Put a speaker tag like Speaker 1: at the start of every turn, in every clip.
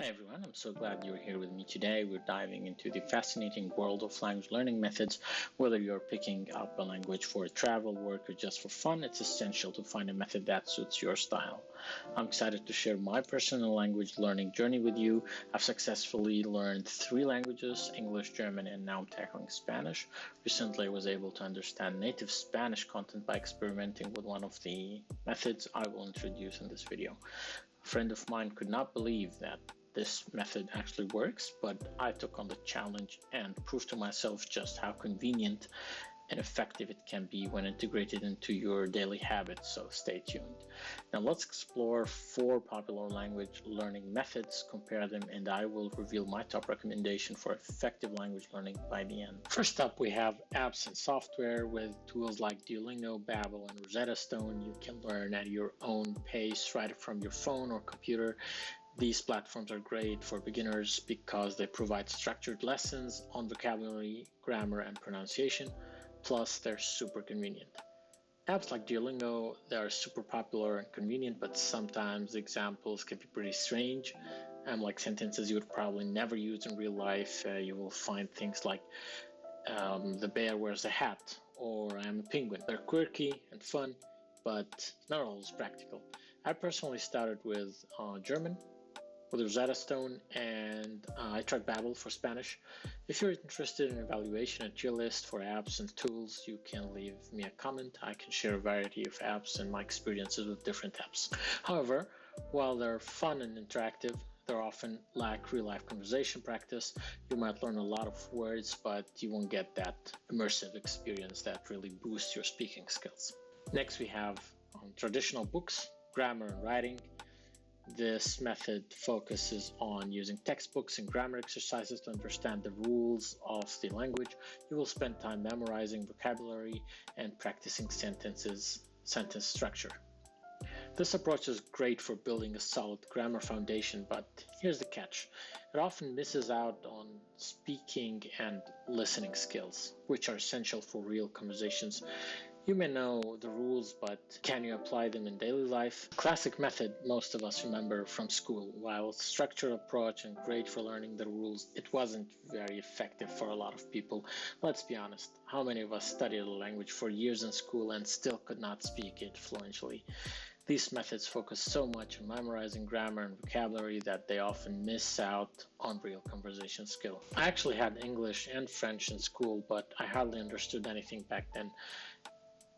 Speaker 1: everyone, I'm so glad you're here with me today. We're diving into the fascinating world of language learning methods. Whether you're picking up a language for travel, work, or just for fun, it's essential to find a method that suits your style. I'm excited to share my personal language learning journey with you. I've successfully learned 3 languages, English, German, and now I'm tackling Spanish. Recently, I was able to understand native Spanish content by experimenting with one of the methods I will introduce in this video. A friend of mine could not believe that this method actually works, but I took on the challenge and proved to myself just how convenient and effective it can be when integrated into your daily habits, so stay tuned. Now let's explore 4 popular language learning methods, compare them, and I will reveal my top recommendation for effective language learning by the end. First up, we have apps and software. With tools like Duolingo, Babbel, and Rosetta Stone, you can learn at your own pace right from your phone or computer. These platforms are great for beginners because they provide structured lessons on vocabulary, grammar, and pronunciation. Plus, they're super convenient. Apps like Duolingo, they are super popular and convenient, but sometimes the examples can be pretty strange. Like sentences you would probably never use in real life. You will find things like the bear wears a hat, or I am a penguin. They're quirky and fun, but not always practical. I personally started with German, with Rosetta Stone, and I tried Babbel for Spanish. If you're interested in evaluation and tier list for apps and tools, you can leave me a comment. I can share a variety of apps and my experiences with different apps. However, while they're fun and interactive, they often lack real-life conversation practice. You might learn a lot of words, but you won't get that immersive experience that really boosts your speaking skills. Next, we have traditional books, grammar and writing. This method focuses on using textbooks and grammar exercises to understand the rules of the language. You will spend time memorizing vocabulary and practicing sentence structure. This approach is great for building a solid grammar foundation, but here's the catch. It often misses out on speaking and listening skills, which are essential for real conversations. You may know the rules, but can you apply them in daily life? Classic method most of us remember from school. While structured approach and great for learning the rules, it wasn't very effective for a lot of people. Let's be honest, how many of us studied a language for years in school and still could not speak it fluently? These methods focus so much on memorizing grammar and vocabulary that they often miss out on real conversation skill. I actually had English and French in school, but I hardly understood anything back then.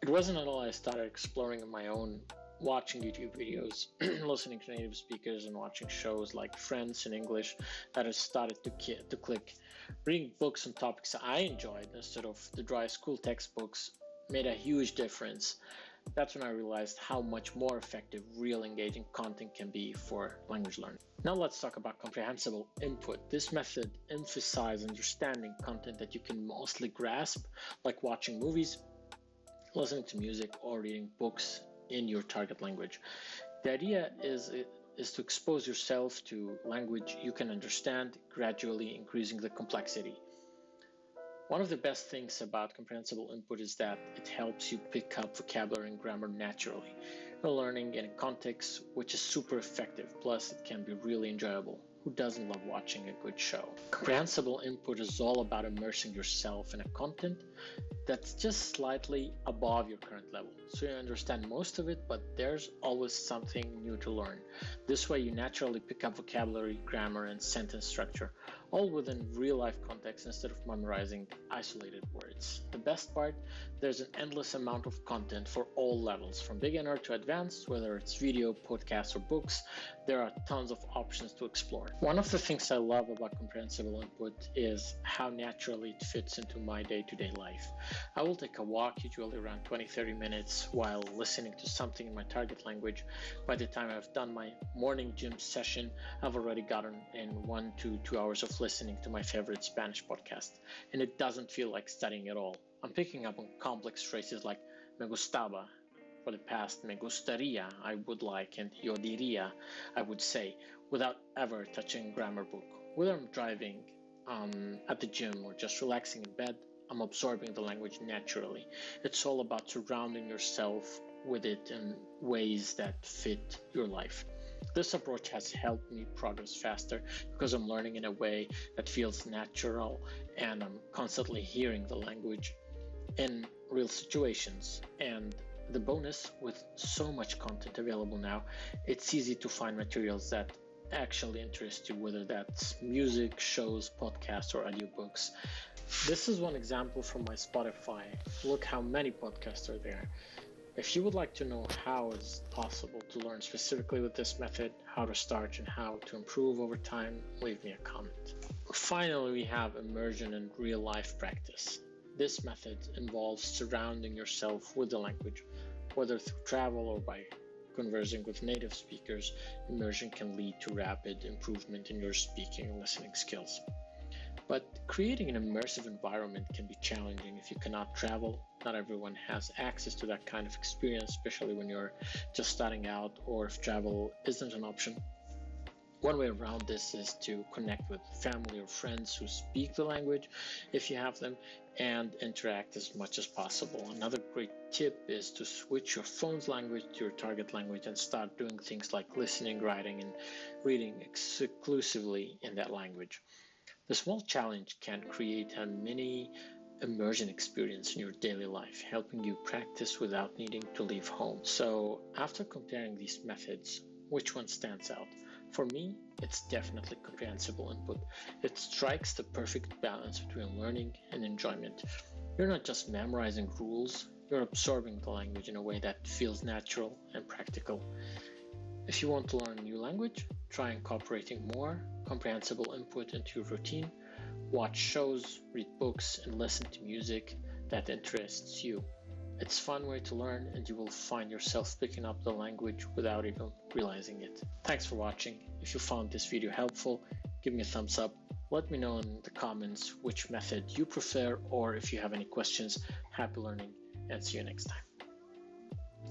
Speaker 1: It wasn't until I started exploring on my own, watching YouTube videos, listening to native speakers, and watching shows like Friends in English that I started to click. Reading books on topics I enjoyed instead of the dry school textbooks made a huge difference. That's when I realized how much more effective real engaging content can be for language learning. Now let's talk about comprehensible input. This method emphasizes understanding content that you can mostly grasp, like watching movies, listening to music, or reading books in your target language. The idea is to expose yourself to language you can understand, gradually increasing the complexity. One of the best things about comprehensible input is that it helps you pick up vocabulary and grammar naturally. You're learning in a context which is super effective, plus it can be really enjoyable. Who doesn't love watching a good show? Comprehensible input is all about immersing yourself in a content that's just slightly above your current level. So you understand most of it, but there's always something new to learn. This way you naturally pick up vocabulary, grammar, and sentence structure, all within real-life context instead of memorizing isolated words. The best part, there's an endless amount of content for all levels, from beginner to advanced, whether it's video, podcasts, or books. There are tons of options to explore. One of the things I love about comprehensible input is how naturally it fits into my day-to-day life. I will take a walk, usually around 20-30 minutes, while listening to something in my target language. By the time I've done my morning gym session, I've already gotten in 1 to 2 hours of listening to my favorite Spanish podcast, and it doesn't feel like studying at all. I'm picking up on complex phrases like me gustaba, for the past me gustaría, I would like, and yo diría, I would say, without ever touching a grammar book. Whether I'm driving, at the gym, or just relaxing in bed, I'm absorbing the language naturally. It's all about surrounding yourself with it in ways that fit your life. This approach has helped me progress faster because I'm learning in a way that feels natural and I'm constantly hearing the language in real situations. And the bonus, with so much content available now, it's easy to find materials that actually interest you, whether that's music, shows, podcasts, or audiobooks. This is one example from my Spotify. Look how many podcasts are there. If you would like to know how it's possible to learn specifically with this method, how to start and how to improve over time, leave me a comment. Finally, we have immersion in real life practice. This method involves surrounding yourself with the language, whether through travel or by conversing with native speakers. Immersion can lead to rapid improvement in your speaking and listening skills. But creating an immersive environment can be challenging if you cannot travel. Not everyone has access to that kind of experience, especially when you're just starting out or if travel isn't an option. One way around this is to connect with family or friends who speak the language, if you have them, and interact as much as possible. Another great tip is to switch your phone's language to your target language and start doing things like listening, writing, and reading exclusively in that language. The small challenge can create a mini immersion experience in your daily life, helping you practice without needing to leave home. So, after comparing these methods, which one stands out? For me, it's definitely comprehensible input. It strikes the perfect balance between learning and enjoyment. You're not just memorizing rules, you're absorbing the language in a way that feels natural and practical. If you want to learn a new language, try incorporating more comprehensible input into your routine. Watch shows, read books, and listen to music that interests you. It's a fun way to learn, and you will find yourself picking up the language without even realizing it. Thanks for watching. If you found this video helpful, give me a thumbs up. Let me know in the comments which method you prefer, or if you have any questions. Happy learning, and see you next time.